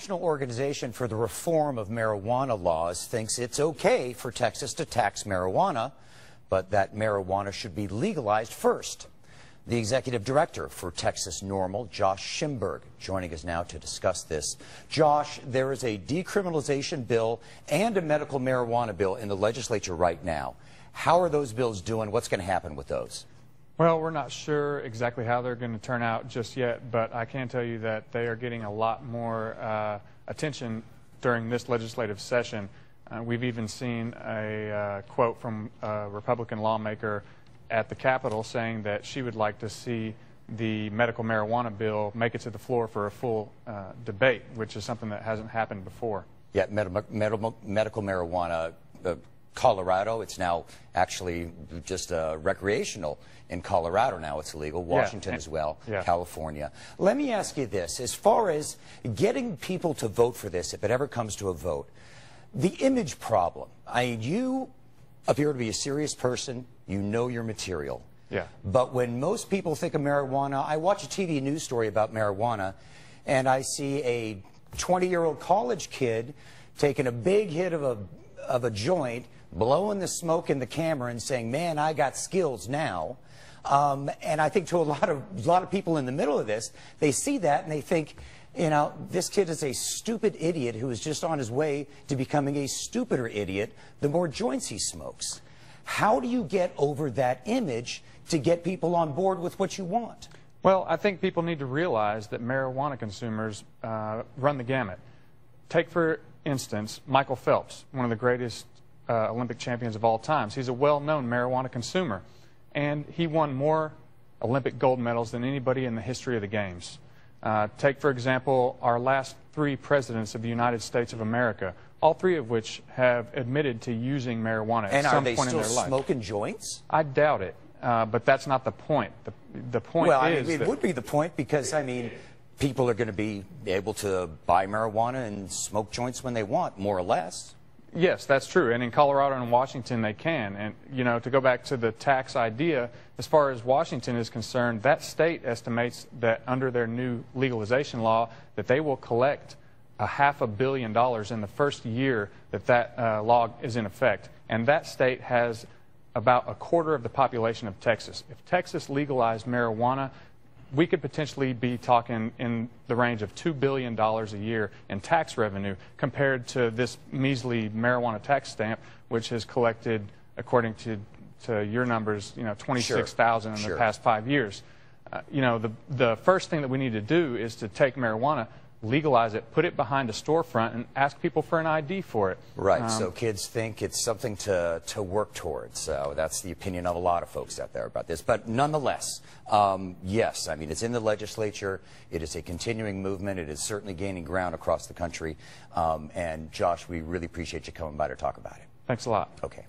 National Organization for the Reform of Marijuana Laws thinks it's okay for Texas to tax marijuana, but that marijuana should be legalized first. The executive director for TXNORML, Josh Schimberg, joining us now to discuss this. Josh, there is a decriminalization bill and a medical marijuana bill in the legislature right now. How are those bills doing? What's going to happen with those? Well, we're not sure exactly how they're going to turn out just yet, but I can tell you that they are getting a lot more attention during this legislative session. We've even seen a quote from a Republican lawmaker at the Capitol saying that she would like to see the medical marijuana bill make it to the floor for a full debate, which is something that hasn't happened before. Yeah, medical marijuana, Colorado, it's now actually just recreational in Colorado now. It's illegal. Washington as well, California. Let me ask you this. As far as getting people to vote for this, if it ever comes to a vote, the image problem. You appear to be a serious person. You know your material. Yeah. But when most people think of marijuana, I watch a TV news story about marijuana, and I see a 20-year-old college kid taking a big hit of a joint, blowing the smoke in the camera and saying, man, I got skills now. And I think to a lot of people in the middle of this, they see that and they think, you know, this kid is a stupid idiot who is just on his way to becoming a stupider idiot the more joints he smokes. How do you get over that image to get people on board with what you want? Well, I think people need to realize that marijuana consumers run the gamut. Take, for instance, Michael Phelps, one of the greatest Olympic champions of all times. He's a well-known marijuana consumer, and he won more Olympic gold medals than anybody in the history of the games. Take, for example, our last 3 presidents of the United States of America, all 3 of which have admitted to using marijuana at some point in their life. And are they still smoking joints? I doubt it, but that's not the point. The point is it would be the point because, I mean, people are going to be able to buy marijuana and smoke joints when they want, more or less. Yes, that's true. And in Colorado and Washington, they can. And, you know, to go back to the tax idea, as far as Washington is concerned, that state estimates that under their new legalization law, that they will collect $500 million in the first year that law is in effect. And that state has about 1/4 of the population of Texas. If Texas legalized marijuana, we could potentially be talking in the range of $2 billion a year in tax revenue compared to this measly marijuana tax stamp, which has collected, according to your numbers, you know, 26,000 in the past 5 years. You know, the first thing that we need to do is to take marijuana, legalize it, put it behind a storefront, and ask people for an ID for it. Right, so kids think it's something to work towards. So that's the opinion of a lot of folks out there about this. But nonetheless, yes, I mean, it's in the legislature. It is a continuing movement. It is certainly gaining ground across the country. And Josh, we really appreciate you coming by to talk about it. Thanks a lot. Okay.